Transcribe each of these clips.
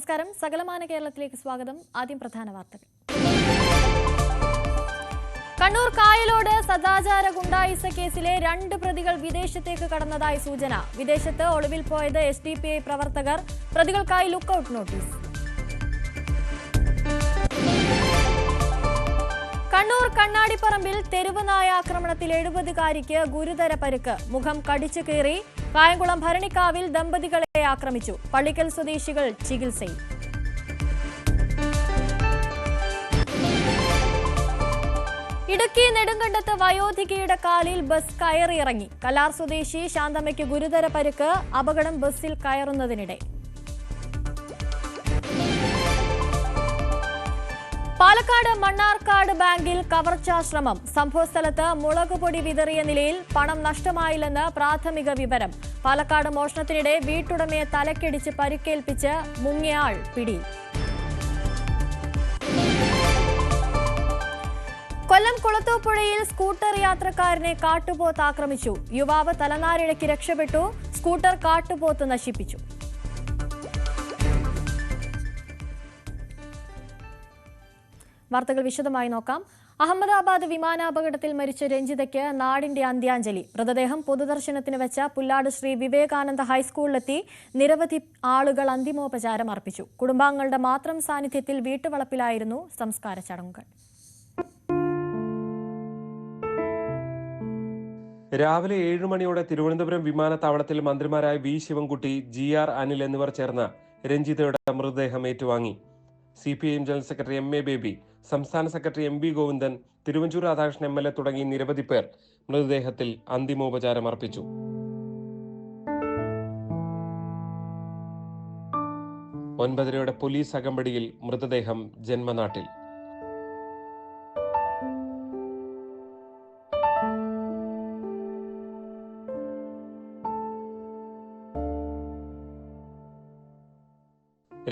നമസ്കാരം. സകലമാന കേരളത്തിലേക്ക് സ്വാഗതം. ആദ്യം പ്രധാന വാർത്തകൾ. കണ്ണൂർ കായലോട് സദാചാര ഗുണ്ടായിസ കേസിലെ 2 പ്രതികൾ വിദേശത്തേക്ക് കടന്നതായി സൂചന. വിദേശത്ത് ഒളിവിൽ പോയത് SDPI പ്രവർത്തകർ. പ്രതികൾക്കായി ലുക്കൌട്ട് നോട്ടീസ്. കണ്ണൂർ കണ്ണാടിപ്പറമ്പിൽ തെരുവ് നായ ആക്രമണത്തിൽ 70-കാരിക്ക് ഗുരുതര പരിക്ക്. മുഖം കടിച്ചു കീറി. കായംകുളം ഭരണിക്കാവിൽ ദമ്പതികളെ ആക്രമിച്ചു. പള്ളിക്കൽ സ്വദേശികൾ ചികിത്സയിൽ. ഇടുക്കി നെടുങ്കണ്ടത്ത് വയോധികയുടെ കാലിൽ ബസ് കയറിയിറങ്ങി. കലാർ സ്വദേശി ശാന്തമ്മയ്ക്ക് ഗുരുതര പരിക്ക്. അപകടം ബസ്സിൽ കയറുന്നതിനിടെ. പാലക്കാട് മണ്ണാർക്കാട് ബാങ്കിൽ കവർച്ചാശ്രമം. സംഭവസ്ഥലത്ത് മുളകുപൊടി വിതറിയ നിലയിൽ പണം നഷ്ടമായില്ലെന്ന് പ്രാഥമിക വിവരം. പാലക്കാട് മോഷണത്തിനിടെ വീട്ടുടമയെ തലക്കടിച്ച് പരിക്കേൽപ്പിച്ച് മുങ്ങിയയാൾ പിടിയിൽ. കൊല്ലം കുളത്തൂപ്പുഴയിൽ സ്കൂട്ടർ യാത്രക്കാരനെ കാട്ടുപോത്ത് ആക്രമിച്ചു. യുവാവ് തലനാരിഴയ്ക്ക് രക്ഷപ്പെട്ടു. സ്കൂട്ടർ കാട്ടുപോത്ത് നശിപ്പിച്ചു. വാർത്തകൾ വിശദമായി നോക്കാം. അഹമ്മദാബാദ് വിമാനാപകടത്തിൽ മരിച്ച രഞ്ജിതയ്ക്ക് നാടിന്റെ അന്ത്യാഞ്ജലി. മൃതദേഹം പൊതുദർശനത്തിന് വെച്ച പുല്ലാട് ശ്രീ വിവേകാനന്ദ ഹൈസ്കൂളിലെത്തി നിരവധി ആളുകൾ അന്തിമോപചാരം അർപ്പിച്ചു. കുടുംബാംഗങ്ങളുടെ മാത്രം സാന്നിധ്യത്തിൽ വീട്ടുവളപ്പിലായിരുന്നു സംസ്കാര ചടങ്ങുകൾ. രാവിലെ 7 മണിയോടെ തിരുവനന്തപുരം വിമാനത്താവളത്തിൽ മന്ത്രിമാരായ വി ശിവൻകുട്ടി, GR അനിൽ എന്നിവർ ചേർന്ന് രഞ്ജിതയുടെ മൃതദേഹം ഏറ്റുവാങ്ങി. CPIM general secretary MA Baby, സംസ്ഥാന secretary MB Govindan, Thiruvanchoor Radhakrishnan MLA തുടങ്ങി നിരവധി പേർ മൃതദേഹത്തിൽ അന്തിമോപചാരം അർപ്പിച്ചു. 9:30 പോലീസ് അകമ്പടിയിൽ മൃതദേഹം ജന്മനാട്ടിൽ.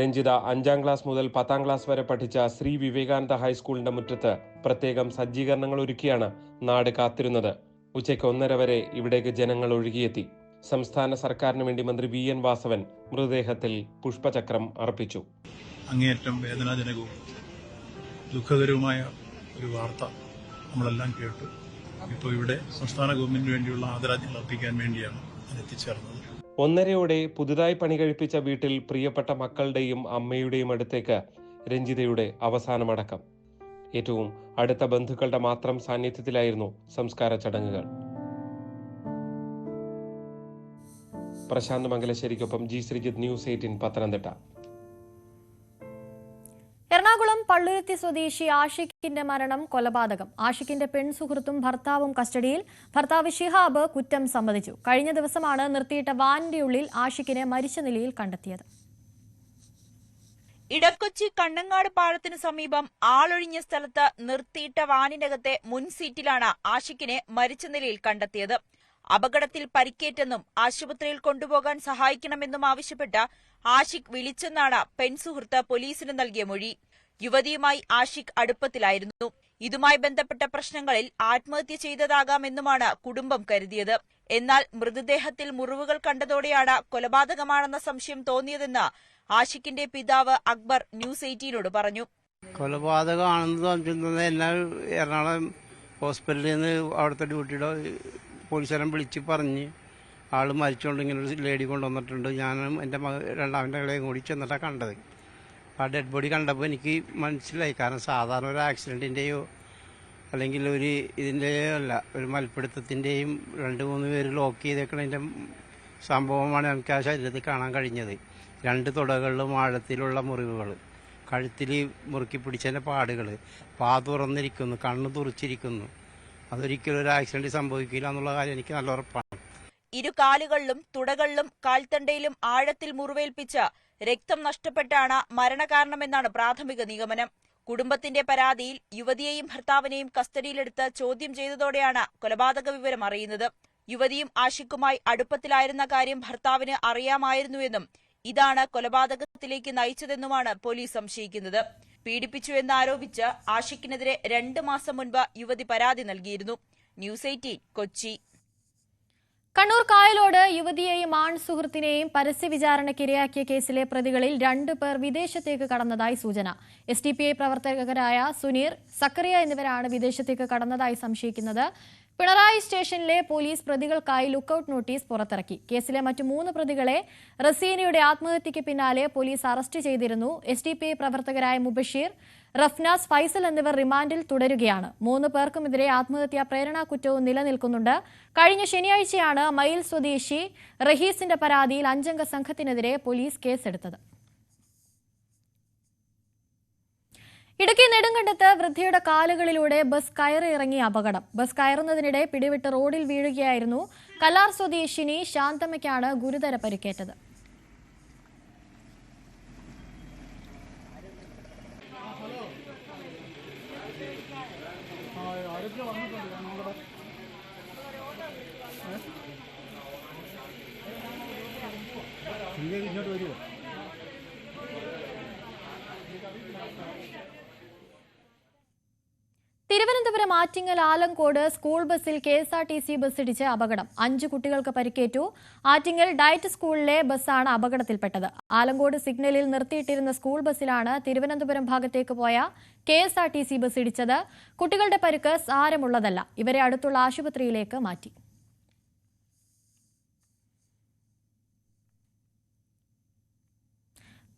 രഞ്ജിത 5ാം ക്ലാസ് മുതൽ 10ാം ക്ലാസ് വരെ പഠിച്ച ശ്രീ വിവേകാനന്ദ ഹൈസ്കൂളിന്റെ മുറ്റത്ത് പ്രത്യേകം സജ്ജീകരണങ്ങൾ ഒരുക്കിയാണ് നാട് കാത്തിരുന്നത്. ഉച്ചയ്ക്ക് 1:30 വരെ ഇവിടേക്ക് ജനങ്ങൾ ഒഴുകിയെത്തി. സംസ്ഥാന സർക്കാരിന് വേണ്ടി മന്ത്രി VN വാസവൻ മൃതദേഹത്തിൽ പുഷ്പചക്രം അർപ്പിച്ചു. അങ്ങേയറ്റം വേദനാജനകവും ദുഃഖകരവുമായ ഒരു വാർത്ത നമ്മളെല്ലാം കേട്ടു. ഇപ്പോൾ ഇവിടെ സംസ്ഥാന ഗവൺമെന്റിന് വേണ്ടിയുള്ള ആദരാഞ്ജലികൾ അർപ്പിക്കാൻ വേണ്ടിയാണ് എത്തിച്ചേർന്നത്. 1:30 പുതുതായി പണി കഴിപ്പിച്ച വീട്ടിൽ പ്രിയപ്പെട്ട മക്കളുടെയും അമ്മയുടെയും അടുത്തേക്ക് രഞ്ജിതയുടെ അവസാനമടക്കം. ഏറ്റവും അടുത്ത ബന്ധുക്കളുടെ മാത്രം സാന്നിധ്യത്തിലായിരുന്നു സംസ്കാര ചടങ്ങുകൾ. Prashant മംഗലശ്ശേരിക്കൊപ്പം G Sreejith, News 18 Pathanamthitta. എറണാകുളം പള്ളുരുത്തി സ്വദേശി ആഷിഖിന്റെ മരണം കൊലപാതകം. ആഷിഖിന്റെ പെൺസുഹൃത്തും ഭർത്താവും കസ്റ്റഡിയിൽ. ഭർത്താവ് ഷിഹാബ് കുറ്റം സമ്മതിച്ചു. കഴിഞ്ഞ ദിവസമാണ് നിർത്തിയിട്ട വാനിന്റെ ഉള്ളിൽ ആഷിഖിനെ മരിച്ച നിലയിൽ കണ്ടെത്തിയത്. ഇടക്കൊച്ചി കണ്ണങ്ങാട് പാലത്തിന് സമീപം ആളൊഴിഞ്ഞ സ്ഥലത്ത് നിർത്തിയിട്ട വാനിനകത്തെ മുൻ സീറ്റിലാണ് ആഷിഖിനെ മരിച്ച നിലയിൽ കണ്ടെത്തിയത്. അപകടത്തിൽ പരിക്കേറ്റെന്നും ആശുപത്രിയിൽ കൊണ്ടുപോകാൻ സഹായിക്കണമെന്നും ആവശ്യപ്പെട്ട് ആഷിഖ് വിളിച്ചെന്നാണ് പെൺസുഹൃത്ത് പോലീസിന് നൽകിയ മൊഴി. യുവതിയുമായി ആഷിഖ് അടുപ്പത്തിലായിരുന്നു. ഇതുമായി ബന്ധപ്പെട്ട പ്രശ്നങ്ങളിൽ ആത്മഹത്യ ചെയ്തതാകാമെന്നുമാണ് കുടുംബം കരുതിയത്. എന്നാൽ മൃതദേഹത്തിൽ മുറിവുകൾ കണ്ടതോടെയാണ് കൊലപാതകമാണെന്ന സംശയം തോന്നിയതെന്ന് ആഷിഖിന്റെ പിതാവ് അക്ബർ News 18നോട് പറഞ്ഞു. കൊലപാതകമാണെന്ന് തോന്നുന്നത് എന്നെ എറണാകുളം ഹോസ്പിറ്റലിൽ നിന്ന് അവിടുത്തെ ഡ്യൂട്ടിയുടെ പോലീസുകാരൻ വിളിച്ച് പറഞ്ഞ് ആള് മരിച്ചുകൊണ്ട് ഇങ്ങനെ ഒരു ലേഡി കൊണ്ടുവന്നിട്ടുണ്ട്. ഞാനും എൻ്റെ രണ്ടാമത്തെ ഇളയും കൂടി ചെന്നിട്ടാണ് കണ്ടത്. ആ ഡെഡ് ബോഡി കണ്ടപ്പോൾ എനിക്ക് മനസ്സിലായി. കാരണം സാധാരണ ഒരു ആക്സിഡൻറ്റിൻ്റെയോ അല്ലെങ്കിൽ ഒരു ഇതിൻ്റെയോ അല്ല, ഒരു മൽപ്പിടുത്തത്തിൻ്റെയും 2-3 പേര് ലോക്ക് ചെയ്തേക്കണതിൻ്റെ സംഭവമാണ് എനിക്ക് ആ ശരീരത്തിൽ കാണാൻ കഴിഞ്ഞത്. 2 തുടകളിലും ആഴത്തിലുള്ള മുറിവുകൾ, കഴുത്തിൽ മുറുക്കി പിടിച്ചതിൻ്റെ പാടുകൾ, പാ തുറന്നിരിക്കുന്നു, കണ്ണ് തുറച്ചിരിക്കുന്നു. അതൊരിക്കലും ഒരു ആക്സിഡന്റ് സംഭവിക്കില്ല എന്നുള്ള കാര്യം എനിക്ക് നല്ല ഉറപ്പാണ്. 2 കാലുകളിലും തുടകളിലും കാൽത്തണ്ടയിലും ആഴത്തിൽ മുറിവേൽപ്പിച്ച് രക്തം നഷ്ടപ്പെട്ടാണ് മരണകാരണമെന്നാണ് പ്രാഥമിക നിഗമനം. കുടുംബത്തിന്റെ പരാതിയിൽ യുവതിയെയും ഭർത്താവിനെയും കസ്റ്റഡിയിലെടുത്ത് ചോദ്യം ചെയ്തതോടെയാണ് കൊലപാതക വിവരം അറിയുന്നത്. യുവതിയും ആഷിഖുമായി അടുപ്പത്തിലായിരുന്ന കാര്യം ഭർത്താവിന് അറിയാമായിരുന്നുവെന്നും ഇതാണ് കൊലപാതകത്തിലേക്ക് നയിച്ചതെന്നുമാണ് പോലീസ് സംശയിക്കുന്നത്. പീഡിപ്പിച്ചു എന്നാരോപിച്ച് ആഷിഖിനെതിരെ 2 മാസം മുൻപ് യുവതി പരാതി നൽകിയിരുന്നു. News 18 കൊച്ചി. കണ്ണൂർ കായലോട് യുവതിയെയും ആൺ സുഹൃത്തിനെയും പരസ്യ വിചാരണയ്ക്കിരയാക്കിയ കേസിലെ പ്രതികളിൽ 2 പേർ വിദേശത്തേക്ക് കടന്നതായി സൂചന. SDPI പ്രവർത്തകരായ സുനീർ, സക്കറിയ എന്നിവരാണ് വിദേശത്തേക്ക് കടന്നതായി സംശയിക്കുന്നത്. പിണറായി സ്റ്റേഷനിലെ പോലീസ് പ്രതികൾക്കായി ലുക്കൌട്ട് നോട്ടീസ് പുറത്തിറക്കി. കേസിലെ മറ്റു 3 പ്രതികളെ റസീനയുടെ ആത്മഹത്യയ്ക്ക് പിന്നാലെ പോലീസ് അറസ്റ്റ് ചെയ്തിരുന്നു. SDPI പ്രവർത്തകരായ മുബഷീർ, റഫ്നാസ്, ഫൈസൽ എന്നിവർ റിമാൻഡിൽ തുടരുകയാണ്. 3 പേർക്കുമെതിരെ ആത്മഹത്യാ പ്രേരണാ കുറ്റവും നിലനിൽക്കുന്നുണ്ട്. കഴിഞ്ഞ ശനിയാഴ്ചയാണ് മയിൽ സ്വദേശി റഹീസിന്റെ പരാതിയിൽ 5-അംഗ സംഘത്തിനെതിരെ പോലീസ് കേസെടുത്തത്. ഇടുക്കി നെടുങ്കണ്ടത്ത് വൃദ്ധയുടെ കാലുകളിലൂടെ ബസ് കയറി ഇറങ്ങിയ അപകടം. ബസ് കയറുന്നതിനിടെ പിടിവിട്ട് റോഡിൽ വീഴുകയായിരുന്നു. കല്ലാർ സ്വദേശിനി ശാന്തമ്മയ്ക്കാണ് ഗുരുതര പരിക്കേറ്റത്. തിരുവനന്തപുരം ആറ്റിങ്ങൽ ആലങ്കോട് സ്കൂൾ ബസ്സിൽ KSRTC ബസ് ഇടിച്ച് അപകടം. 5 കുട്ടികൾക്ക് പരിക്കേറ്റു. ആറ്റിങ്ങൽ ഡയറ്റ് സ്കൂളിലെ ബസ്സാണ് അപകടത്തിൽപ്പെട്ടത്. ആലങ്കോട് സിഗ്നലിൽ നിർത്തിയിട്ടിരുന്ന സ്കൂൾ ബസ്സിലാണ് തിരുവനന്തപുരം ഭാഗത്തേക്ക് പോയ KSRTC ബസ് ഇടിച്ചത്. കുട്ടികളുടെ പരിക്ക് സാരമുള്ളതല്ല. ഇവരെ അടുത്തുള്ള ആശുപത്രിയിലേക്ക് മാറ്റി.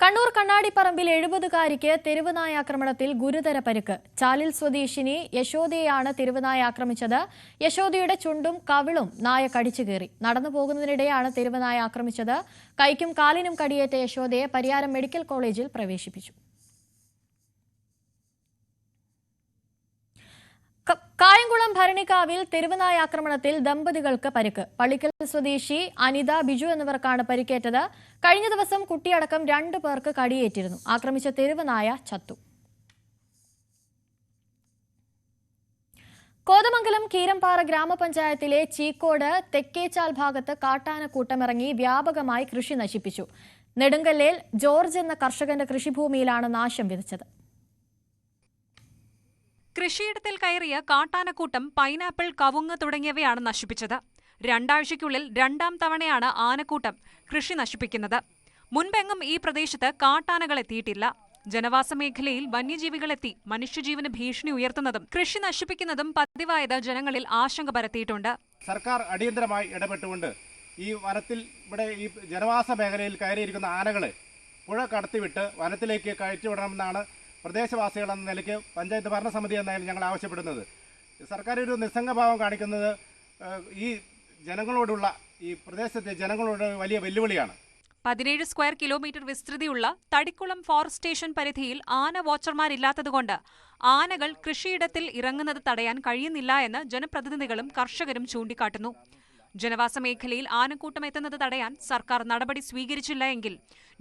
കണ്ണൂർ കണ്ണാടിപ്പറമ്പിൽ 70-കാരിക്ക് തെരുവുനായ ആക്രമണത്തിൽ ഗുരുതര പരിക്ക്. ചാലിൽ സ്വദേശിനി യശോദയെയാണ് തെരുവുനായ ആക്രമിച്ചത്. യശോദയുടെ ചുണ്ടും കവിളും നായ കടിച്ചു കയറി. നടന്നു പോകുന്നതിനിടെയാണ് തെരുവുനായ ആക്രമിച്ചത്. കൈക്കും കാലിനും കടിയേറ്റ യശോദയെ പരിയാരം മെഡിക്കൽ കോളേജിൽ പ്രവേശിപ്പിച്ചു. കായംകുളം ഭരണിക്കാവിൽ തെരുവുനായ ആക്രമണത്തിൽ ദമ്പതികൾക്ക് പരിക്ക്. പള്ളിക്കൽ സ്വദേശി അനിത, ബിജു എന്നിവർക്കാണ് പരിക്കേറ്റത്. കഴിഞ്ഞ ദിവസം കുട്ടിയടക്കം 2 പേർക്ക് കടിയേറ്റിരുന്നു. ആക്രമിച്ച തെരുവുനായ ചത്തു. കോതമംഗലം കീരമ്പാറ ഗ്രാമപഞ്ചായത്തിലെ ചീക്കോട് തെക്കേച്ചാൽ ഭാഗത്ത് കാട്ടാനക്കൂട്ടമിറങ്ങി വ്യാപകമായി കൃഷി നശിപ്പിച്ചു. നെടുങ്കല്ലേൽ ജോർജ് എന്ന കർഷകന്റെ കൃഷിഭൂമിയിലാണ് നാശം വിതച്ചത്. കൃഷിയിടത്തിൽ കയറിയ കാട്ടാനക്കൂട്ടം പൈനാപ്പിൾ, കവുങ്ങ് തുടങ്ങിയവയാണ് നശിപ്പിച്ചത്. 2 ആഴ്ചയ്ക്കുള്ളിൽ 2ാം തവണയാണ് ആനക്കൂട്ടം കൃഷി നശിപ്പിക്കുന്നത്. മുൻപെങ്ങും ഈ പ്രദേശത്ത് കാട്ടാനകൾ എത്തിയിട്ടില്ല. ജനവാസ മേഖലയിൽ വന്യജീവികളെത്തി മനുഷ്യജീവന് ഭീഷണി ഉയർത്തുന്നതും കൃഷി നശിപ്പിക്കുന്നതും പതിവായത് ജനങ്ങളിൽ ആശങ്ക പരത്തിയിട്ടുണ്ട്. സർക്കാർ അടിയന്തരമായി ഇടപെട്ടുകൊണ്ട് ഈ വനത്തിൽ ഇവിടെ ഈ ജനവാസ മേഖലയിൽ കയറിയിരിക്കുന്ന ആനകളെ പുഴ കടത്തിവിട്ട് വനത്തിലേക്ക് കയറ്റിവിടണമെന്നാണ് പ്രദേശവാസികൾ എന്ന നിലയ്ക്ക് പഞ്ചായത്ത് ഭരണസമിതി എന്നായാലും ഞങ്ങൾ ആവശ്യപ്പെടുന്നത്. സർക്കാർ ഒരു നിസ്സംഗഭാവം കാണിക്കുന്നത് ഈ ജനങ്ങളോടുള്ള, ഈ പ്രദേശത്തെ ജനങ്ങളോട് വലിയ വെല്ലുവിളിയാണ്. 17 സ്ക്വയർ കിലോമീറ്റർ വിസ്തൃതിയുള്ള തടിക്കുളം ഫോറസ്റ്റ് സ്റ്റേഷൻ പരിധിയിൽ ആന വാച്ചർമാരില്ലാത്തതുകൊണ്ട് ആനകൾ കൃഷിയിടത്തിൽ ഇറങ്ങുന്നത് തടയാൻ കഴിയുന്നില്ല എന്ന് ജനപ്രതിനിധികളും കർഷകരും ചൂണ്ടിക്കാട്ടുന്നു. ജനവാസ മേഖലയിൽ ആനക്കൂട്ടം എത്തുന്നത് തടയാൻ സർക്കാർ നടപടി സ്വീകരിച്ചില്ല എങ്കിൽ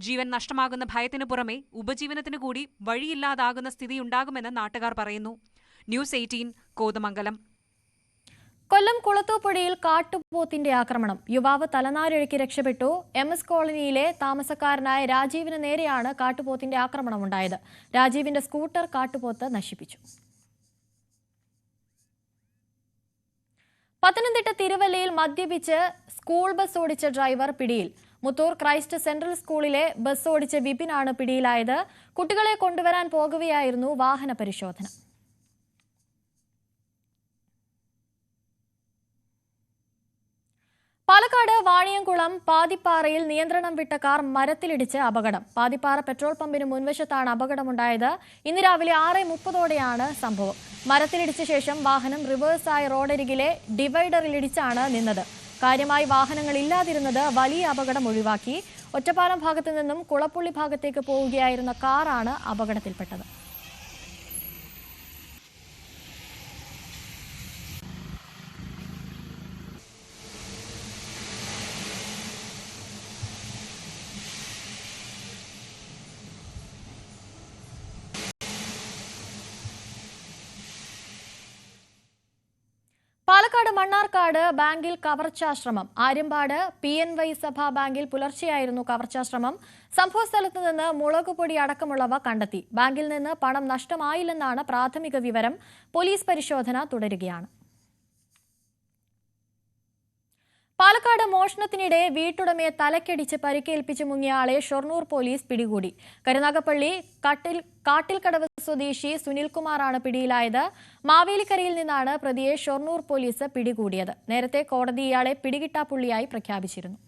ജീവൻ നഷ്ടമാകുന്ന ഭയത്തിനു പുറമെ ഉപജീവനത്തിനു കൂടി വഴിയില്ലാതാകുന്ന സ്ഥിതിയുണ്ടാകുമെന്ന് നാട്ടുകാർ പറയുന്നു. ന്യൂസ് 18 കോതമംഗലം. കൊല്ലം കുളത്തൂപ്പുഴയിൽ കാട്ടുപോത്തിന്റെ ആക്രമണം. യുവാവ് തലനാരിഴയ്ക്ക് രക്ഷപ്പെട്ടു. MS കോളനിയിലെ താമസക്കാരനായ രാജീവിന് നേരെയാണ് കാട്ടുപോത്തിന്റെ ആക്രമണമുണ്ടായത്. രാജീവിന്റെ സ്കൂട്ടർ കാട്ടുപോത്ത് നശിപ്പിച്ചു. പത്തനംതിട്ട തിരുവല്ലയിൽ മദ്യപിച്ച് സ്കൂൾ ബസ് ഓടിച്ച ഡ്രൈവർ പിടിയിൽ. മുത്തൂർ ക്രൈസ്റ്റ് സെൻട്രൽ സ്കൂളിലെ ബസ് ഓടിച്ച വിപിനാണ് പിടിയിലായത്. കുട്ടികളെ കൊണ്ടുവരാൻ പോകുകയായിരുന്നു വാഹന പരിശോധന. പാലക്കാട് വാണിയംകുളം പാതിപ്പാറയിൽ നിയന്ത്രണം വിട്ട കാർ മരത്തിലിടിച്ച് അപകടം. പാതിപ്പാറ പെട്രോൾ പമ്പിന് മുൻവശത്താണ് അപകടമുണ്ടായത്. ഇന്ന് രാവിലെ 6:30ഓടെയാണ് സംഭവം. മരത്തിലിടിച്ച ശേഷം വാഹനം റിവേഴ്സായി റോഡരികിലെ ഡിവൈഡറിലിടിച്ചാണ് നിന്നത്. കാര്യമായി വാഹനങ്ങൾ ഇല്ലാതിരുന്നത് വലിയ അപകടം ഒഴിവാക്കി. ഒറ്റപ്പാലം ഭാഗത്തു നിന്നും കുളപ്പുള്ളി ഭാഗത്തേക്ക് പോവുകയായിരുന്ന കാറാണ് അപകടത്തിൽപ്പെട്ടത്. പാലക്കാട് മണ്ണാർക്കാട് ബാങ്കിൽ കവർച്ചാശ്രമം. ആര്യമ്പാട് PNY സഭാ ബാങ്കിൽ പുലർച്ചെയായിരുന്നു കവർച്ചാശ്രമം. സംഭവസ്ഥലത്ത് നിന്ന് മുളകുപൊടി അടക്കമുള്ളവ കണ്ടെത്തി. ബാങ്കിൽ നിന്ന് പണം നഷ്ടമായില്ലെന്നാണ് പ്രാഥമിക വിവരം. പോലീസ് പരിശോധന തുടരുകയാണ്. പാലക്കാട് പാലക്കാട് മോഷണത്തിനിടെ വീട്ടുടമയെ തലക്കടിച്ച് പരിക്കേൽപ്പിച്ച് മുങ്ങിയ ആളെ ഷൊർണൂർ പോലീസ് പിടികൂടി. കരുനാഗപ്പള്ളി കാട്ടിൽക്കടവ് സ്വദേശി സുനിൽകുമാറാണ് പിടിയിലായത്. മാവേലിക്കരയിൽ നിന്നാണ് പ്രതിയെ ഷൊർണൂർ പോലീസ് പിടികൂടിയത്. നേരത്തെ കോടതി ഇയാളെ പിടികിട്ടാപ്പുള്ളിയായി പ്രഖ്യാപിച്ചിരുന്നു.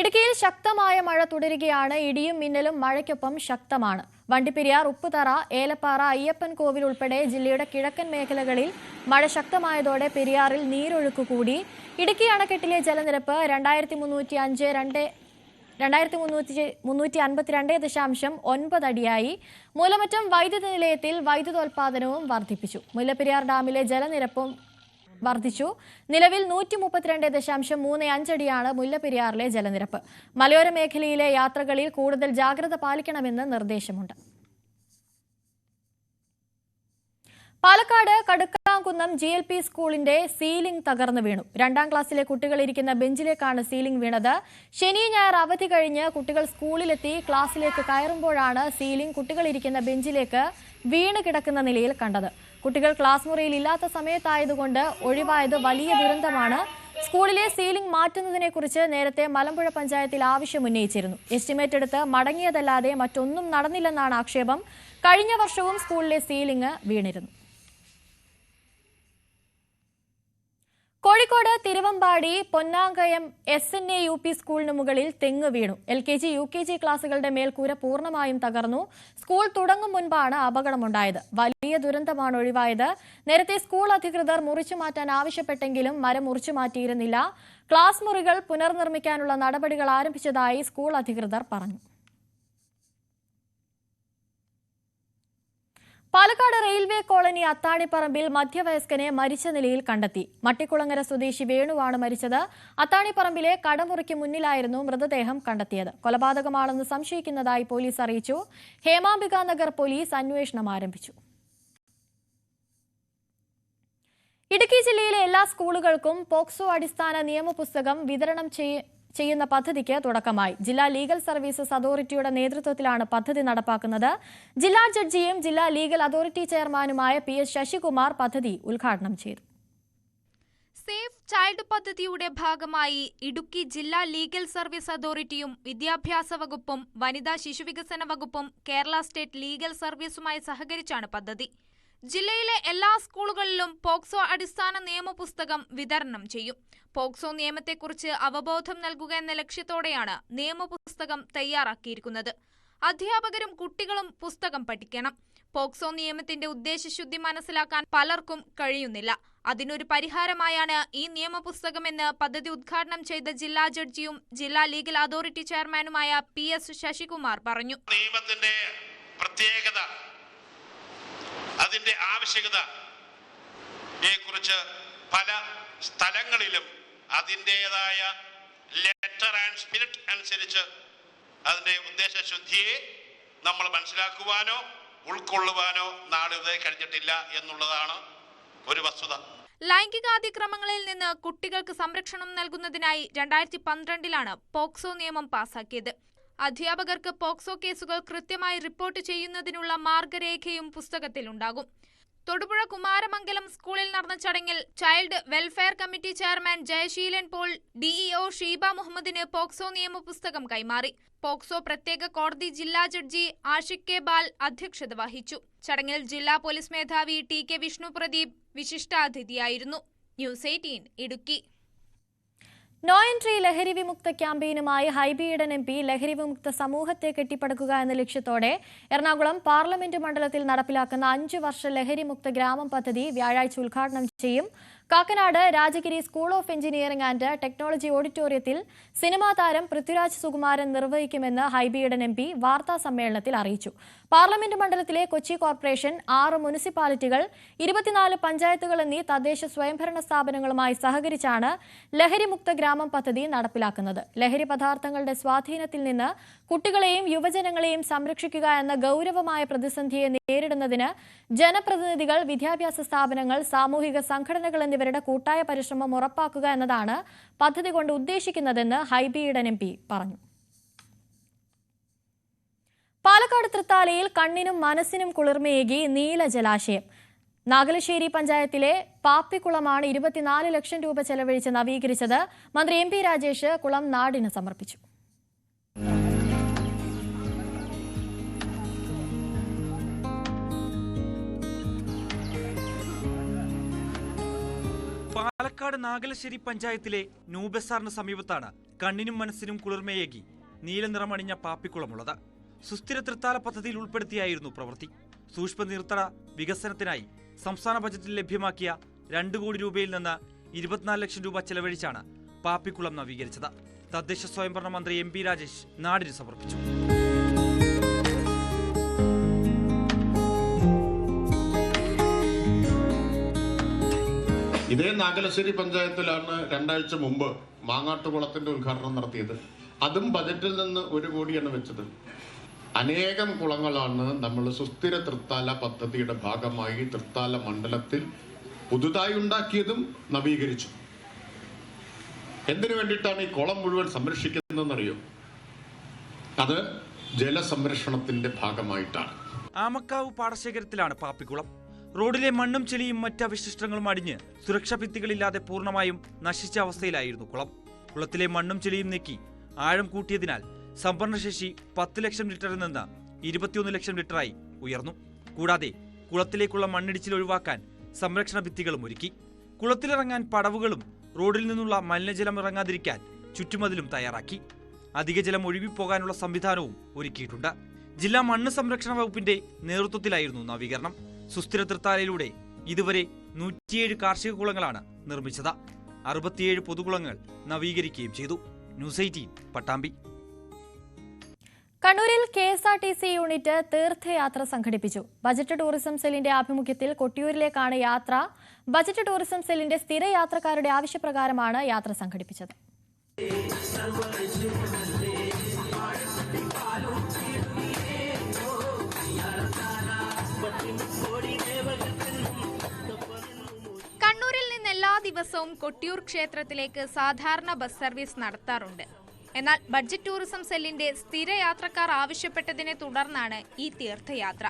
ഇടുക്കിയിൽ ശക്തമായ മഴ തുടരുകയാണ്. ഇടിയും മിന്നലും മഴയ്ക്കൊപ്പം ശക്തമാണ്. വണ്ടിപ്പെരിയാർ, ഉപ്പുതറ, ഏലപ്പാറ, അയ്യപ്പൻ കോവിൽ ഉൾപ്പെടെ ജില്ലയുടെ കിഴക്കൻ മേഖലകളിൽ മഴ ശക്തമായതോടെ പെരിയാറിൽ നീരൊഴുക്ക് കൂടി. ഇടുക്കി അണക്കെട്ടിലെ ജലനിരപ്പ് 2352.9 അടിയായി. മൂലമറ്റം വൈദ്യുത നിലയത്തിൽ വൈദ്യുതോൽപാദനവും വർദ്ധിപ്പിച്ചു. മുല്ലപ്പെരിയാർ ഡാമിലെ ജലനിരപ്പും വർദ്ധിച്ചു. നിലവിൽ 132.35 അടിയാണ് മുല്ലപ്പെരിയാറിലെ ജലനിരപ്പ്. മലയോര മേഖലയിലെ യാത്രകളിൽ കൂടുതൽ ജാഗ്രത പാലിക്കണമെന്ന് നിർദ്ദേശമുണ്ട്. പാലക്കാട് കടുക്കാംകുന്നം GLP സ്കൂളിന്റെ സീലിംഗ് തകർന്നു വീണു. 2ാം ക്ലാസ്സിലെ കുട്ടികൾ ഇരിക്കുന്ന ബെഞ്ചിലേക്കാണ് സീലിംഗ് വീണത്. ശനി ഞായർ അവധി കഴിഞ്ഞ് കുട്ടികൾ സ്കൂളിലെത്തി ക്ലാസ്സിലേക്ക് കയറുമ്പോഴാണ് സീലിംഗ് കുട്ടികൾ ഇരിക്കുന്ന ബെഞ്ചിലേക്ക് വീണ് കിടക്കുന്ന നിലയിൽ കണ്ടത്. കുട്ടികൾ ക്ലാസ് മുറിയിൽ ഇല്ലാത്ത സമയത്തായതുകൊണ്ട് ഒഴിവായത് വലിയ ദുരന്തമാണ്. സ്കൂളിലെ സീലിംഗ് മാറ്റുന്നതിനെക്കുറിച്ച് നേരത്തെ മലമ്പുഴ പഞ്ചായത്തിൽ ആവശ്യമുന്നയിച്ചിരുന്നു. എസ്റ്റിമേറ്റ് എടുത്ത് മടങ്ങിയതല്ലാതെ മറ്റൊന്നും നടന്നില്ലെന്നാണ് ആക്ഷേപം. കഴിഞ്ഞ വർഷവും സ്കൂളിലെ സീലിംഗ് വീണിരുന്നു. കോഴിക്കോട് തിരുവമ്പാടി പൊന്നാങ്കയം SNA UP സ്കൂളിന് മുകളിൽ തെങ്ങ് വീണു. LKG UKG ക്ലാസുകളുടെ മേൽക്കൂര പൂർണ്ണമായും തകർന്നു. സ്കൂൾ തുടങ്ങും മുൻപാണ് അപകടമുണ്ടായത്. വലിയ ദുരന്തമാണ് ഒഴിവായത്. നേരത്തെ സ്കൂൾ അധികൃതർ മുറിച്ചു മാറ്റാൻ ആവശ്യപ്പെട്ടെങ്കിലും മരം മുറിച്ചു മാറ്റിയിരുന്നില്ല. ക്ലാസ് മുറികൾ പുനർനിർമ്മിക്കാനുള്ള നടപടികൾ ആരംഭിച്ചതായി സ്കൂൾ അധികൃതർ പറഞ്ഞു. പാലക്കാട് റെയിൽവേ കോളനി അത്താണിപ്പറമ്പിൽ മധ്യവയസ്കനെ മരിച്ച നിലയിൽ കണ്ടെത്തി. മട്ടിക്കുളങ്ങര സ്വദേശി വേണുവാണ് മരിച്ചത്. അത്താണിപ്പറമ്പിലെ കടമുറിക്ക് മുന്നിലായിരുന്നു മൃതദേഹം കണ്ടെത്തിയത്. കൊലപാതകമാണെന്ന് സംശയിക്കുന്നതായി പോലീസ് അറിയിച്ചു. ഹേമാംബിക നഗർ പോലീസ് അന്വേഷണം ആരംഭിച്ചു. ഇടുക്കി ജില്ലയിലെ എല്ലാ സ്കൂളുകൾക്കും പോക്സോ അടിസ്ഥാന നിയമപുസ്തകം വിതരണം ചെയ്യുന്ന പദ്ധതിക്ക് തുടക്കമായി. ജില്ലാ ലീഗൽ സർവീസസ് അതോറിറ്റിയുടെ നേതൃത്വത്തിലാണ് പദ്ധതി നടപ്പാക്കുന്നത്. ജില്ലാ ജഡ്ജിയും ജില്ലാ ലീഗൽ അതോറിറ്റി ചെയർമാനുമായ PS ശശികുമാർ പദ്ധതി ഉദ്ഘാടനം ചെയ്തു. സേഫ് ചൈൽഡ് പദ്ധതിയുടെ ഭാഗമായി ഇടുക്കി ജില്ലാ ലീഗൽ സർവീസ് അതോറിറ്റിയും വിദ്യാഭ്യാസ വകുപ്പും വനിതാ ശിശുവികസന വകുപ്പും കേരള സ്റ്റേറ്റ് ലീഗൽ സർവീസുമായി സഹകരിച്ചാണ് പദ്ധതി. ജില്ലയിലെ എല്ലാ സ്കൂളുകളിലും പോക്സോ അടിസ്ഥാന നിയമപുസ്തകം വിതരണം ചെയ്യും. പോക്സോ നിയമത്തെക്കുറിച്ച് അവബോധം നൽകുക എന്ന ലക്ഷ്യത്തോടെയാണ് നിയമപുസ്തകം തയ്യാറാക്കിയിരിക്കുന്നത്. അധ്യാപകരും കുട്ടികളും പുസ്തകം പഠിക്കണം. പോക്സോ നിയമത്തിന്റെ ഉദ്ദേശശുദ്ധി മനസ്സിലാക്കാൻ പലർക്കും കഴിയുന്നില്ല. അതിനൊരു പരിഹാരമായാണ് ഈ നിയമപുസ്തകമെന്ന് പദ്ധതി ഉദ്ഘാടനം ചെയ്ത ജില്ലാ ജഡ്ജിയും ജില്ലാ ലീഗൽ അതോറിറ്റി ചെയർമാനുമായ PS ശശികുമാർ പറഞ്ഞു. നിയമത്തിന്റെ പ്രത്യേകത, അതിന്റെ ആവശ്യകതയെ കുറിച്ച് പല സ്ഥലങ്ങളിലും അതിൻ്റെതായ ലെറ്റർ ആൻഡ് സ്പിരിറ്റ് അനുസരിച്ച് അതിന്റെ ഉദ്ദേശശുദ്ധിയെ നമ്മൾ മനസ്സിലാക്കുവാനോ ഉൾക്കൊള്ളുവാനോ നാളിതുവരെ കഴിഞ്ഞിട്ടില്ല എന്നുള്ളതാണ് ഒരു വസ്തുത. ലൈംഗികാതിക്രമങ്ങളിൽ നിന്ന് കുട്ടികൾക്ക് സംരക്ഷണം നൽകുന്നതിനായി 2012 പോക്സോ നിയമം പാസാക്കിയത്. അധ്യാപകർക്ക് പോക്സോ കേസുകൾ കൃത്യമായി റിപ്പോർട്ട് ചെയ്യുന്നതിനുള്ള മാർഗരേഖയും പുസ്തകത്തിലുണ്ടാകും. തൊടുപുഴ കുമാരമംഗലം സ്കൂളിൽ നടന്ന ചടങ്ങിൽ child welfare committee chairman Jayaseelan Paul DEO Sheeba മുഹമ്മദിന് പോക്സോ നിയമപുസ്തകം കൈമാറി. പോക്സോ പ്രത്യേക കോടതി ജില്ലാ ജഡ്ജി ആഷിഖ് K. ബാൽ അധ്യക്ഷത വഹിച്ചു. ചടങ്ങിൽ ജില്ലാ പോലീസ് മേധാവി TK വിഷ്ണു പ്രദീപ് വിശിഷ്ടാതിഥിയായിരുന്നു. ന്യൂസ് 18 ഇടുക്കി. നോ എൻട്രി ലഹരി വിമുക്ത ക്യാമ്പയിനുമായി ഹൈബി ഈഡൻ MP ലഹരി വിമുക്ത സമൂഹത്തെ കെട്ടിപ്പടുക്കുക എന്ന ലക്ഷ്യത്തോടെ എറണാകുളം പാർലമെന്റ് മണ്ഡലത്തിൽ നടപ്പിലാക്കുന്ന 5 വർഷ ലഹരി മുക്ത ഗ്രാമം പദ്ധതി വ്യാഴാഴ്ച ഉദ്ഘാടനം ചെയ്യും. Kakkanad Rajagiri school of engineering and technology ഓഡിറ്റോറിയത്തിൽ സിനിമാ താരം പൃഥ്വിരാജ് സുകുമാരൻ നിർവഹിക്കുമെന്ന് ഹൈബി ഈഡൻ MP വാർത്താ സമ്മേളനത്തിൽ അറിയിച്ചു. പാർലമെന്റ് മണ്ഡലത്തിലെ കൊച്ചി കോർപ്പറേഷൻ, 6 മുനിസിപ്പാലിറ്റികൾ, 24 പഞ്ചായത്തുകൾ എന്നീ തദ്ദേശ സ്വയംഭരണ സ്ഥാപനങ്ങളുമായി സഹകരിച്ചാണ് ലഹരി മുക്ത ഗ്രാമം പദ്ധതി നടപ്പിലാക്കുന്നത്. ലഹരി പദാർത്ഥങ്ങളുടെ സ്വാധീനത്തിൽ നിന്ന് കുട്ടികളെയും യുവജനങ്ങളെയും സംരക്ഷിക്കുക എന്ന ഗൗരവമായ പ്രതിസന്ധിയെ നേരിടുന്നതിന് ജനപ്രതിനിധികൾ, വിദ്യാഭ്യാസ സ്ഥാപനങ്ങൾ, സാമൂഹിക സംഘടനകൾ എന്നിവരുടെ കൂട്ടായ പരിശ്രമം ഉറപ്പാക്കുക എന്നതാണ് പദ്ധതി കൊണ്ട് ഉദ്ദേശിക്കുന്നതെന്ന് ഹൈബി ഈഡൻ MP പറഞ്ഞു. പാലക്കാട് തൃത്താലയിൽ കണ്ണിനും മനസ്സിനും കുളിർമയേകി നീല ജലാശയം. നാഗലശ്ശേരി പഞ്ചായത്തിലെ പാപ്പിക്കുളമാണ് 24 ലക്ഷം രൂപ ചെലവഴിച്ച് നവീകരിച്ചത്. മന്ത്രി MP രാജേഷ് കുളം നാടിന് സമർപ്പിച്ചു. പാലക്കാട് നാഗലശ്ശേരി പഞ്ചായത്തിലെ ന്യൂബസാറിന് സമീപത്താണ് കണ്ണിനും മനസ്സിനും കുളിർമയേകി നീലനിറമണിഞ്ഞ പാപ്പിക്കുളമുള്ളത്. സുസ്ഥിര തൃത്താല പദ്ധതിയിൽ ഉൾപ്പെടുത്തിയായിരുന്നു പ്രവൃത്തി. സൂക്ഷ്മ നീർത്തട വികസനത്തിനായി സംസ്ഥാന ബജറ്റിൽ ലഭ്യമാക്കിയ 2 കോടി രൂപയിൽ നിന്ന് 24 ലക്ഷം രൂപ ചെലവഴിച്ചാണ് പാപ്പിക്കുളം നവീകരിച്ചത്. തദ്ദേശ സ്വയംഭരണ മന്ത്രി MP രാജേഷ് നാടിന് സമർപ്പിച്ചു. ഇതേ നാഗലശ്ശേരി പഞ്ചായത്തിലാണ് 2 ആഴ്ച മുമ്പ് മാങ്ങാട്ടുകുളത്തിന്റെ ഉദ്ഘാടനം നടത്തിയത്. അതും ബജറ്റിൽ നിന്ന് 1 കോടിയാണ് വെച്ചത്. അനേകം കുളങ്ങളാണ് നമ്മൾ സുസ്ഥിര തൃത്താല പദ്ധതിയുടെ ഭാഗമായി തൃത്താല മണ്ഡലത്തിൽ പുതുതായി ഉണ്ടാക്കിയതും നവീകരിച്ചു. എന്തിനു വേണ്ടിയിട്ടാണ് ഈ കുളം മുഴുവൻ സംരക്ഷിക്കുന്നതെന്നറിയോ? അത് ജലസംരക്ഷണത്തിന്റെ ഭാഗമായിട്ടാണ്. ആമക്കാവ് പാടശേഖരത്തിലാണ് പാപ്പിക്കുളം. റോഡിലെ മണ്ണും ചെളിയും മറ്റ് അവശിഷ്ടങ്ങളും അടിഞ്ഞ് സുരക്ഷാ ഭിത്തികളില്ലാതെ പൂർണ്ണമായും നശിച്ച അവസ്ഥയിലായിരുന്നു കുളം. കുളത്തിലെ മണ്ണും ചെളിയും നീക്കി ആഴം കൂട്ടിയതിനാൽ സംഭരണശേഷി 10 ലക്ഷം ലിറ്ററിൽ നിന്ന് 21 ലക്ഷം ലിറ്ററായി ഉയർന്നു. കൂടാതെ കുളത്തിലേക്കുള്ള മണ്ണിടിച്ചിൽ ഒഴിവാക്കാൻ സംരക്ഷണ ഭിത്തികളും ഒരുക്കി. കുളത്തിലിറങ്ങാൻ പടവുകളും റോഡിൽ നിന്നുള്ള മലിനജലം ഇറങ്ങാതിരിക്കാൻ ചുറ്റുമതിലും തയ്യാറാക്കി. അധിക ജലം ഒഴുകിപ്പോകാനുള്ള സംവിധാനവും ഒരുക്കിയിട്ടുണ്ട്. ജില്ലാ മണ്ണ് സംരക്ഷണ വകുപ്പിന്റെ നേതൃത്വത്തിലായിരുന്നു നവീകരണം. സുസ്ഥിര തൃത്താലയിലൂടെ ഇതുവരെ 107 കാർഷിക കുളങ്ങളാണ് നിർമ്മിച്ചത്. 67 പൊതുകുളങ്ങൾ നവീകരിക്കുകയും ചെയ്തു. ന്യൂസ് 18 പട്ടാമ്പി. കണ്ണൂരിൽ KSRTC യൂണിറ്റ് തീർത്ഥയാത്ര സംഘടിപ്പിച്ചു. ബജറ്റ് ടൂറിസം സെല്ലിന്റെ ആഭിമുഖ്യത്തിൽ കൊട്ടിയൂരിലേക്കാണ് യാത്ര. ബജറ്റ് ടൂറിസം സെല്ലിന്റെ സ്ഥിര യാത്രക്കാരുടെ ആവശ്യപ്രകാരമാണ് യാത്ര സംഘടിപ്പിച്ചത്. കണ്ണൂരിൽ നിന്ന് എല്ലാ ദിവസവും കൊട്ടിയൂർ ക്ഷേത്രത്തിലേക്ക് സാധാരണ ബസ് സർവീസ് നടത്താറുണ്ട്. എന്നാൽ ബഡ്ജറ്റ് ടൂറിസം സെല്ലിന്റെ സ്ഥിര യാത്രക്കാർ ആവശ്യപ്പെട്ടതിനെ തുടർന്നാണ് ഈ തീർത്ഥയാത്ര.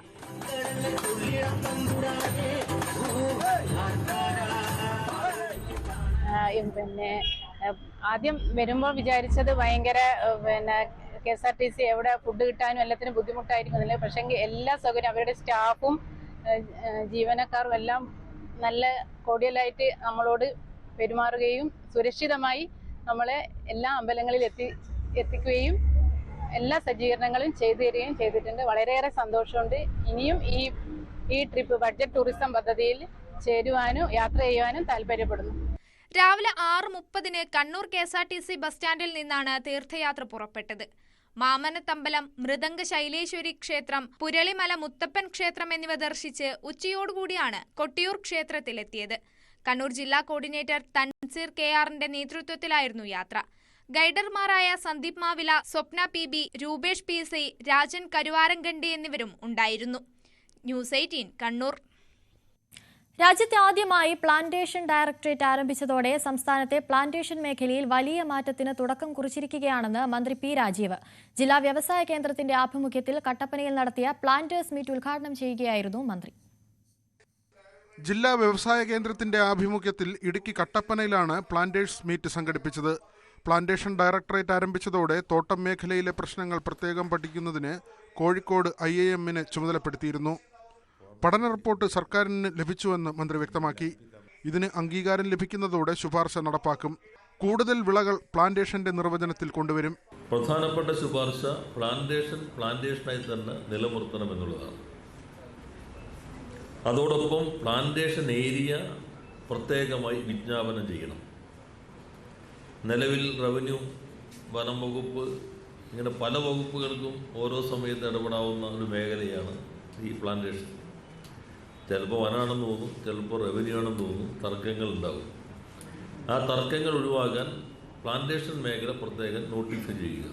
ആദ്യം വരുമ്പോൾ വിചാരിച്ചത് ഭയങ്കര KSRTC എവിടെ ഫുഡ് കിട്ടാനും എല്ലാത്തിനും ബുദ്ധിമുട്ടായിരിക്കുന്നില്ല. പക്ഷേ എല്ലാ സൗകര്യം അവരുടെ സ്റ്റാഫും ജീവനക്കാരും എല്ലാം നല്ല കോഡിയലായിട്ട് നമ്മളോട് പെരുമാറുകയും സുരക്ഷിതമായി നമ്മളെ എല്ലാ അമ്പലങ്ങളിൽ എത്തിക്കുകയും എല്ലാ സജ്ജീകരണങ്ങളും ചെയ്തു തരികയും ചെയ്തിട്ടുണ്ട്. വളരെയേറെ സന്തോഷമുണ്ട്. ഇനിയും ഈ ട്രിപ്പ് ബഡ്ജറ്റ് ടൂറിസം പദ്ധതിയിൽ ചേരുവാനും യാത്ര ചെയ്യുവാനും താല്പര്യപ്പെടുന്നു. രാവിലെ 6:30 കണ്ണൂർ KSRTC ബസ് സ്റ്റാൻഡിൽ നിന്നാണ് തീർത്ഥയാത്ര പുറപ്പെട്ടത്. മാമനത്തമ്പലം, മൃദംഗ ശൈലേശ്വരി ക്ഷേത്രം, പുരളിമല മുത്തപ്പൻ ക്ഷേത്രം എന്നിവ ദർശിച്ച് ഉച്ചയോടുകൂടിയാണ് കൊട്ടിയൂർ ക്ഷേത്രത്തിലെത്തിയത്. കണ്ണൂർ ജില്ലാ കോർഡിനേറ്റർ തൻസീർ KRന്റെ നേതൃത്വത്തിലായിരുന്നു യാത്ര. ഗൈഡർമാരായ സന്ദീപ് മാവില, സ്വപ്ന PB, രൂപേഷ് PC, രാജൻ കരുവാരംഗണ്ടി എന്നിവരും ഉണ്ടായിരുന്നു. ന്യൂസ് 18 കണ്ണൂർ. രാജ്യത്തെ ആദ്യമായി പ്ലാന്റേഷൻ ഡയറക്ടറേറ്റ് ആരംഭിച്ചതോടെ സംസ്ഥാനത്തെ പ്ലാന്റേഷൻ മേഖലയിൽ വലിയ മാറ്റത്തിന് തുടക്കം കുറിച്ചിരിക്കുകയാണെന്ന് മന്ത്രി P. രാജീവ്. ജില്ലാ വ്യവസായ കേന്ദ്രത്തിന്റെ ആഭിമുഖ്യത്തിൽ കട്ടപ്പനയിൽ നടത്തിയ പ്ലാന്റേഴ്സ് മീറ്റ് ഉദ്ഘാടനം ചെയ്യുകയായിരുന്നു മന്ത്രി. ജില്ലാ വ്യവസായ കേന്ദ്രത്തിന്റെ ആഭിമുഖ്യത്തിൽ ഇടുക്കി കട്ടപ്പനയിലാണ് പ്ലാന്റേഴ്സ് മീറ്റ് സംഘടിപ്പിച്ചത്. പ്ലാന്റേഷൻ ഡയറക്ടറേറ്റ് ആരംഭിച്ചതോടെ തോട്ടം മേഖലയിലെ പ്രശ്നങ്ങൾ പ്രത്യേകം പഠിക്കുന്നതിന് കോഴിക്കോട് IIM ചുമതലപ്പെടുത്തിയിരുന്നു. പഠന റിപ്പോർട്ട് സർക്കാരിന് ലഭിച്ചുവെന്ന് മന്ത്രി വ്യക്തമാക്കി. ഇതിന് അംഗീകാരം ലഭിക്കുന്നതോടെ ശുപാർശ നടപ്പാക്കും. കൂടുതൽ വിളകൾ പ്ലാന്റേഷന്റെ നിർവചനത്തിൽ കൊണ്ടുവരും. പ്രധാനപ്പെട്ട ശുപാർശ പ്ലാന്റേഷനായി തന്നെ നിലനിർത്തണമെന്നുള്ളതാണ്. അതോടൊപ്പം പ്ലാന്റേഷൻ ഏരിയ പ്രത്യേകമായി വിജ്ഞാപനം ചെയ്യണം. നിലവിൽ റവന്യൂ, വനം വകുപ്പ്, ഇങ്ങനെ പല വകുപ്പുകൾക്കും ഓരോ സമയത്ത് ഇടപെടാവുന്ന ഒരു മേഖലയാണ് ഈ പ്ലാന്റേഷൻ. ചിലപ്പോൾ വനാണെന്ന് തോന്നും, ചിലപ്പോൾ റവന്യൂ ആണെന്ന് തോന്നും, തർക്കങ്ങൾ ഉണ്ടാകും. ആ തർക്കങ്ങൾ ഒഴിവാക്കാൻ പ്ലാന്റേഷൻ മേഖല പ്രത്യേകം നോട്ടിഫൈ ചെയ്യുക.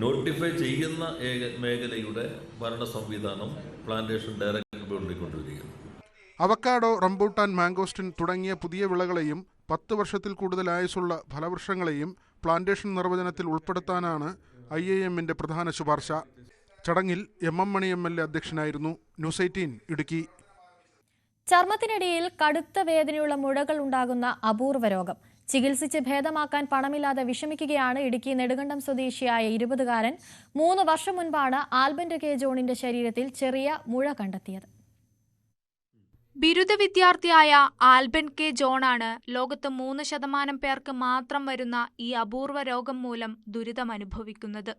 നോട്ടിഫൈ ചെയ്യുന്ന മേഖലയുടെ ഭരണ സംവിധാനം പ്ലാന്റേഷൻ ഡയറക്ടർ ബോർഡിൽ കൊണ്ടുവരികയാണ്. അവക്കാഡോ, റംബൂട്ടാൻ, മാംഗോസ്റ്റിൻ തുടങ്ങിയ പുതിയ വിളകളെയും 10 വർഷത്തിൽ കൂടുതൽ ആയുസ്സുള്ള ഫലവൃക്ഷങ്ങളെയും പ്ലാന്റേഷൻ നിർവചനത്തിൽ ഉൾപ്പെടുത്താനാണ് IIM പ്രധാന ശുപാർശ. ചടങ്ങിൽ MM മണി MLA അധ്യക്ഷനായിരുന്നു. ന്യൂസ് 18 ഇടുക്കി. ചർമ്മത്തിനിടയിൽ കടുത്ത വേദനയുള്ള മുഴകൾ ഉണ്ടാകുന്ന അപൂർവ രോഗം. ചികിത്സിച്ച് ഭേദമാക്കാൻ പണമില്ലാതെ വിഷമിക്കുകയാണ് ഇടുക്കി നെടുങ്കണ്ടം സ്വദേശിയായ 20-കാരൻ. 3 വർഷം മുൻപാണ് ആൽബൻ കെ ജോണിന്റെ ശരീരത്തിൽ ചെറിയ മുഴ കണ്ടെത്തിയത്. ബിരുദ വിദ്യാർത്ഥിയായ ആൽബൻ കെ ജോണാണ് ലോകത്ത് 3% പേർക്ക് മാത്രം വരുന്ന ഈ അപൂർവ രോഗം മൂലം ദുരിതമനുഭവിക്കുന്നത്.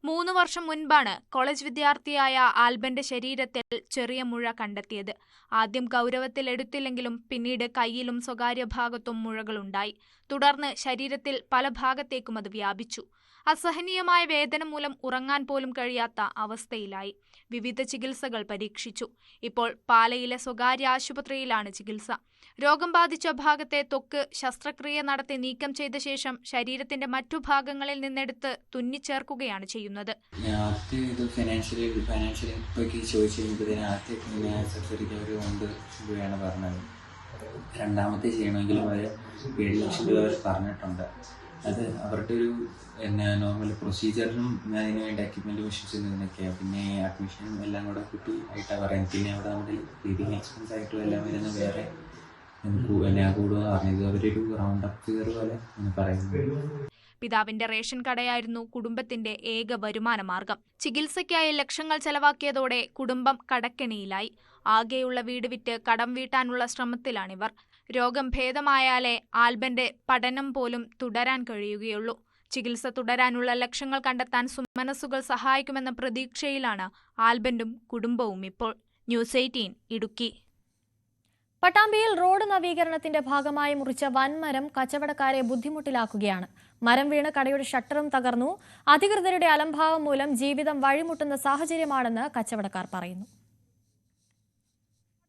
3 വർഷം മുൻപാണ് കോളേജ് വിദ്യാർത്ഥിയായ ആൽബന്റെ ശരീരത്തിൽ ചെറിയ മുഴ കണ്ടെത്തിയത്. ആദ്യം ഗൗരവത്തിൽ എടുത്തില്ലെങ്കിലും പിന്നീട് കൈയിലും സ്വകാര്യ ഭാഗത്തും മുഴകളുണ്ടായി. തുടർന്ന് ശരീരത്തിൽ പല ഭാഗത്തേക്കും അത് വ്യാപിച്ചു. അസഹനീയമായ വേദന മൂലം ഉറങ്ങാൻ പോലും കഴിയാത്ത അവസ്ഥയിലായി. വിവിധ ചികിത്സകൾ പരീക്ഷിച്ചു. ഇപ്പോൾ പാലയിലെ സ്വകാര്യ ആശുപത്രിയിലാണ് ചികിത്സ. രോഗം ബാധിച്ച ഭാഗത്തെ ത്വക്ക് ശസ്ത്രക്രിയ നടത്തി നീക്കം ചെയ്ത ശേഷം ശരീരത്തിന്റെ മറ്റു ഭാഗങ്ങളിൽ നിന്നെടുത്ത് തുന്നിച്ചേർക്കുകയാണ് ചെയ്യുന്നത്. ഫൈനാൻഷ്യലി ചോദിച്ചു കഴിഞ്ഞപ്പോഴത്തേന് ആദ്യം സർജറിക്ക് അവർ 2 രൂപയാണ് പറഞ്ഞത്. രണ്ടാമത്തെ ചെയ്യണമെങ്കിലും അവർ 7 ലക്ഷം രൂപ പറഞ്ഞിട്ടുണ്ട്. അത് അവരുടെ ഒരു നോർമൽ പ്രൊസീജിയറിനും അതിന് വേണ്ടി എക്യുപ്മെൻറ്റ് മെഷീൻസ് ഇതിനൊക്കെയാണ്. പിന്നെ അഡ്മിഷനും എല്ലാം കൂടെ കൂട്ടി ആയിട്ടാണ് പറയുന്നത്. പിന്നെ അവിടെ നമ്മുടെ ലിവിങ് എക്സ്പെൻസ് ആയിട്ടും എല്ലാം വരുന്ന വേറെ കൂടുമെന്ന് പറഞ്ഞത്. അവരൊരു റൗണ്ട് അപ്പ് ഫിഗർ പോലെ പറയുന്നത്. പിതാവിന്റെ റേഷൻ കടയായിരുന്നു കുടുംബത്തിന്റെ ഏക വരുമാന മാർഗം. ചികിത്സയ്ക്കായി ലക്ഷങ്ങൾ ചെലവാക്കിയതോടെ കുടുംബം കടക്കെണിയിലായി. ആകെയുള്ള വീട് വിറ്റ് കടം വീട്ടാനുള്ള ശ്രമത്തിലാണിവർ. രോഗം ഭേദമായാലേ ആൽബന്റെ പഠനം പോലും തുടരാൻ കഴിയുകയുള്ളൂ. ചികിത്സ തുടരാനുള്ള ലക്ഷങ്ങൾ കണ്ടെത്താൻ സുമനസ്സുകൾ സഹായിക്കുമെന്ന പ്രതീക്ഷയിലാണ് ആൽബന്റും കുടുംബവും ഇപ്പോൾ. ന്യൂസ് 18 ഇടുക്കി. പട്ടാമ്പിയിൽ റോഡ് നവീകരണത്തിന്റെ ഭാഗമായി മുറിച്ച വൻമരം കച്ചവടക്കാരെ ബുദ്ധിമുട്ടിലാക്കുകയാണ്. മരം വീണ് കടയുടെ ഷട്ടറും തകർന്നു. അധികൃതരുടെ അലംഭാവം മൂലം ജീവിതം വഴിമുട്ടുന്ന സാഹചര്യമാണെന്ന് കച്ചവടക്കാർ പറയുന്നു.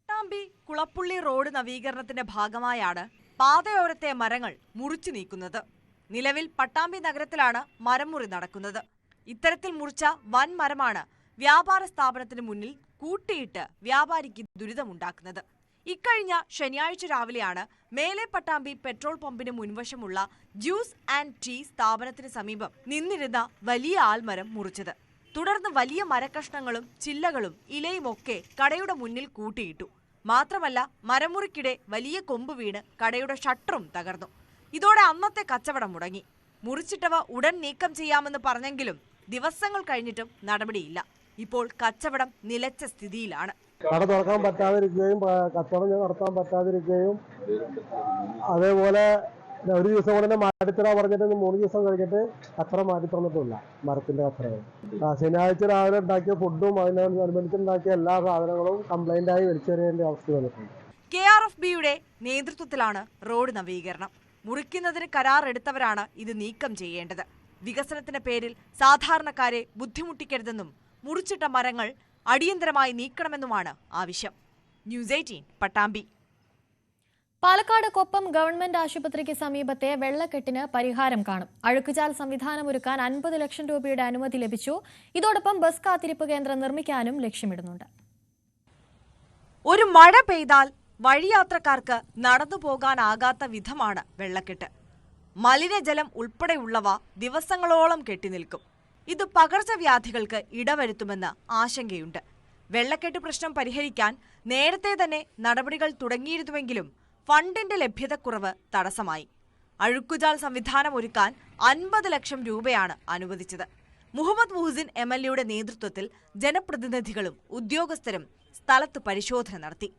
പട്ടാമ്പി കുളപ്പുള്ളി റോഡ് നവീകരണത്തിന്റെ ഭാഗമായാണ് പാതയോരത്തെ മരങ്ങൾ മുറിച്ചു നീക്കുന്നത്. നിലവിൽ പട്ടാമ്പി നഗരത്തിലാണ് മരംമുറി നടക്കുന്നത്. ഇത്തരത്തിൽ മുറിച്ച വൻ മരമാണ് വ്യാപാര സ്ഥാപനത്തിന് മുന്നിൽ കൂട്ടിയിട്ട് വ്യാപാരിക്ക് ദുരിതമുണ്ടാക്കുന്നത്. ഇക്കഴിഞ്ഞ ശനിയാഴ്ച രാവിലെയാണ് മേലെ പട്ടാമ്പി പെട്രോൾ പമ്പിന് മുൻവശമുള്ള ജ്യൂസ് ആൻഡ് ടീ സ്ഥാപനത്തിന് സമീപം നിന്നിരുന്ന വലിയ ആൽമരം മുറിച്ചത്. തുടർന്ന് വലിയ മരക്കഷ്ണങ്ങളും ചില്ലകളും ഇലയുമൊക്കെ കടയുടെ മുന്നിൽ കൂട്ടിയിട്ടു. മാത്രമല്ല മരമുറിക്കിടെ വലിയ കൊമ്പ് വീണ് കടയുടെ ഷട്ടറും തകർന്നു. ഇതോടെ അന്നത്തെ കച്ചവടം മുടങ്ങി. മുറിച്ചിട്ടവ ഉടൻ നീക്കം ചെയ്യാമെന്ന് പറഞ്ഞെങ്കിലും ദിവസങ്ങൾ കഴിഞ്ഞിട്ടും നടപടിയില്ല. ഇപ്പോൾ കച്ചവടം നിലച്ച സ്ഥിതിയിലാണ്. കട തുറക്കാൻ പറ്റാതിരിക്കുകയും കച്ചവടം നടത്താൻ പറ്റാതിരിക്കുകയും അതേപോലെ ഒരു ദിവസം കൊണ്ട് തന്നെ മാറ്റിത്തരാ പറഞ്ഞിട്ട് 3 ദിവസം കഴിഞ്ഞിട്ട് കച്ചറ മാറ്റി തന്നിട്ടില്ല. മരത്തിന്റെ കച്ചറകൾ ശനിയാഴ്ച രാവിലെ ഉണ്ടാക്കിയ ഫുഡും അതിനനുബന്ധിച്ചുണ്ടാക്കിയ എല്ലാ സാധനങ്ങളും കംപ്ലൈന്റ് ആയി വലിച്ചെറിയേണ്ട അവസ്ഥ വന്നിട്ടുണ്ട്. KRFBയുടെ നേതൃത്വത്തിലാണ് റോഡ് നവീകരണം. മുറിക്കുന്നതിന് കരാർ എടുത്തവരാണ് ഇത് നീക്കം ചെയ്യേണ്ടത്. വികസനത്തിന്റെ പേരിൽ സാധാരണക്കാരെ ബുദ്ധിമുട്ടിക്കരുതെന്നും മുറിച്ചിട്ട മരങ്ങൾ അടിയന്തരമായി നീക്കണമെന്നുമാണ് ആവശ്യം. ന്യൂസ് 18 പട്ടാമ്പി. പാലക്കാട് കൊപ്പം ഗവൺമെന്റ് ആശുപത്രിക്ക് സമീപത്തെ വെള്ളക്കെട്ടിന് പരിഹാരം കാണും. അഴുക്കുചാൽ സംവിധാനമൊരുക്കാൻ 50 ലക്ഷം രൂപയുടെ അനുമതി ലഭിച്ചു. ഇതോടൊപ്പം ബസ് കാത്തിരിപ്പ് കേന്ദ്രം നിർമ്മിക്കാനും ലക്ഷ്യമിടുന്നുണ്ട്. ഒരു മഴ പെയ്താൽ വഴിയാത്രക്കാർക്ക് നടന്നു പോകാനാകാത്ത വിധമാണ് വെള്ളക്കെട്ട്. മലിനജലം ഉൾപ്പെടെയുള്ളവ ദിവസങ്ങളോളം കെട്ടിനിൽക്കും. ഇത് പകർച്ചവ്യാധികൾക്ക് ഇടവരുത്തുമെന്ന് ആശങ്കയുണ്ട്. വെള്ളക്കെട്ട് പ്രശ്നം പരിഹരിക്കാൻ നേരത്തെ തന്നെ നടപടികൾ തുടങ്ങിയിരുന്നുവെങ്കിലും ഫണ്ടിന്റെ ലഭ്യതക്കുറവ് തടസ്സമായി. അഴുക്കുചാൽ സംവിധാനം ഒരുക്കാൻ 50 ലക്ഷം രൂപയാണ് അനുവദിച്ചത്. മുഹമ്മദ് മുഹസിൻ MLAയുടെ നേതൃത്വത്തിൽ ജനപ്രതിനിധികളും ഉദ്യോഗസ്ഥരും സ്ഥലത്ത് പരിശോധന നടത്തി.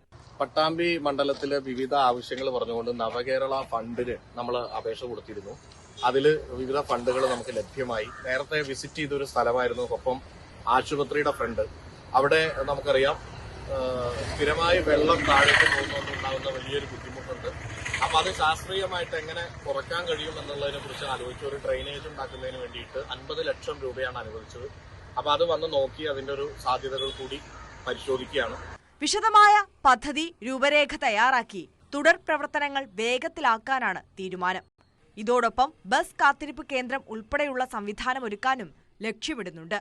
പട്ടാമ്പി മണ്ഡലത്തിലെ വിവിധ ആവശ്യങ്ങൾ പറഞ്ഞുകൊണ്ട് നവകേരള ഫണ്ടിന് നമ്മൾ അപേക്ഷ കൊടുത്തിരുന്നു. അതിൽ വിവിധ ഫണ്ടുകൾ നമുക്ക് ലഭ്യമായി. നേരത്തെ വിസിറ്റ് ചെയ്തൊരു സ്ഥലമായിരുന്നു കൊപ്പം ആശുപത്രിയുടെ ഫ്രണ്ട്. അവിടെ നമുക്കറിയാം സ്ഥിരമായി വെള്ളം താഴേക്ക് പോകുന്നതുകൊണ്ടുണ്ടാകുന്ന വലിയൊരു ബുദ്ധിമുട്ടുണ്ട്. അപ്പം അത് ശാസ്ത്രീയമായിട്ട് എങ്ങനെ കുറയ്ക്കാൻ കഴിയും എന്നുള്ളതിനെ കുറിച്ച് ആലോചിച്ച് ഒരു ഡ്രെയിനേജ് ഉണ്ടാക്കുന്നതിന് വേണ്ടിയിട്ട് 50 ലക്ഷം രൂപയാണ് അനുവദിച്ചത്. അപ്പം അത് വന്ന് നോക്കി അതിന്റെ ഒരു സാധ്യതകൾ കൂടി പരിശോധിക്കുകയാണ്. വിശദമായ പദ്ധതി രൂപരേഖ തയ്യാറാക്കി തുടർ പ്രവർത്തനങ്ങൾ വേഗത്തിലാക്കാനാണ് തീരുമാനം. ഇതോടൊപ്പം ബസ് കാത്തിരിപ്പ് കേന്ദ്രം ഉൾപ്പെടെയുള്ള സംവിധാനമൊരുക്കാനും ലക്ഷ്യമിടുന്നുണ്ട്.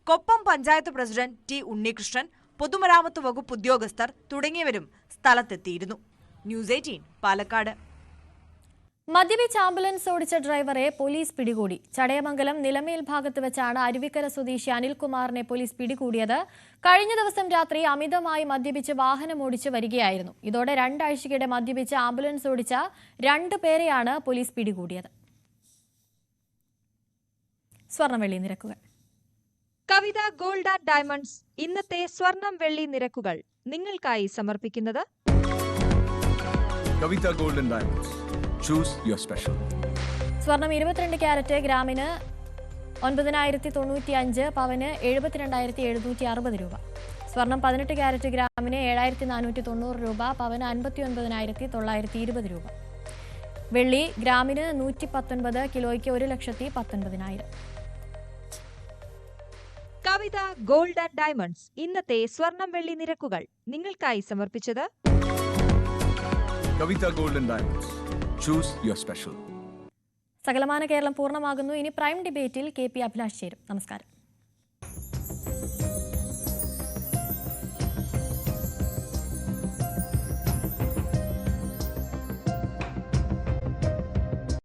കൊപ്പം പഞ്ചായത്ത് പ്രസിഡന്റ് T ഉണ്ണികൃഷ്ണൻ, പൊതുമരാമത്ത് വകുപ്പ് ഉദ്യോഗസ്ഥർ തുടങ്ങിയവരും സ്ഥലത്തെത്തിയിരുന്നു. ന്യൂസ് 18 പാലക്കാട്. മദ്യപിച്ച് ആംബുലൻസ് ഓടിച്ച ഡ്രൈവറെ പോലീസ് പിടികൂടി. ചടയമംഗലം നിലമേൽ ഭാഗത്ത് വെച്ചാണ് അരുവിക്കര സ്വദേശി അനിൽകുമാറിനെ പോലീസ് പിടികൂടിയത്. കഴിഞ്ഞ ദിവസം രാത്രി അമിതമായി മദ്യപിച്ച് വാഹനമോടിച്ച് വരികയായിരുന്നു. ഇതോടെ 2 ആഴ്ചയ്ക്കിടെ മദ്യപിച്ച് ആംബുലൻസ് ഓടിച്ച 2 പേരെയാണ് പോലീസ് പിടികൂടിയത്. സ്വർണ്ണവെള്ളി നിരക്കുകൾ. കവിത ഗോൾഡ് ആൻഡ് ഡയമണ്ട്സ് ഇന്നത്തെ സ്വർണം വെള്ളി നിരക്കുകൾ നിങ്ങൾക്കായി സമർപ്പിക്കുന്നത് Kavitha gold and diamonds. Choose your special. സ്വർണം 22 ക്യാരറ്റ് ഗ്രാമിന് 9,095, പവന് 72,760 രൂപ. സ്വർണം 18 ക്യാരറ്റ് ഗ്രാമിന് 7,490 രൂപ, പവന് 59,920 രൂപ. വെള്ളി ഗ്രാമിന് 119, കിലോയ്ക്ക് 1,19,000. കവിത ഗോൾഡ് ആൻഡ് ഡയമണ്ട്സ് ഇന്നത്തെ സ്വർണം വെള്ളി നിരക്കുകൾ നിങ്ങൾക്കായി സമർപ്പിച്ചത് Kavitha gold and diamonds. Choose your special. സകലമാന കേരളം പൂർണ്ണമാകുന്നു. ഇനി പ്രൈം ഡിബേറ്റിൽ KP അഭിലാഷ് ചേരും. നമസ്കാരം.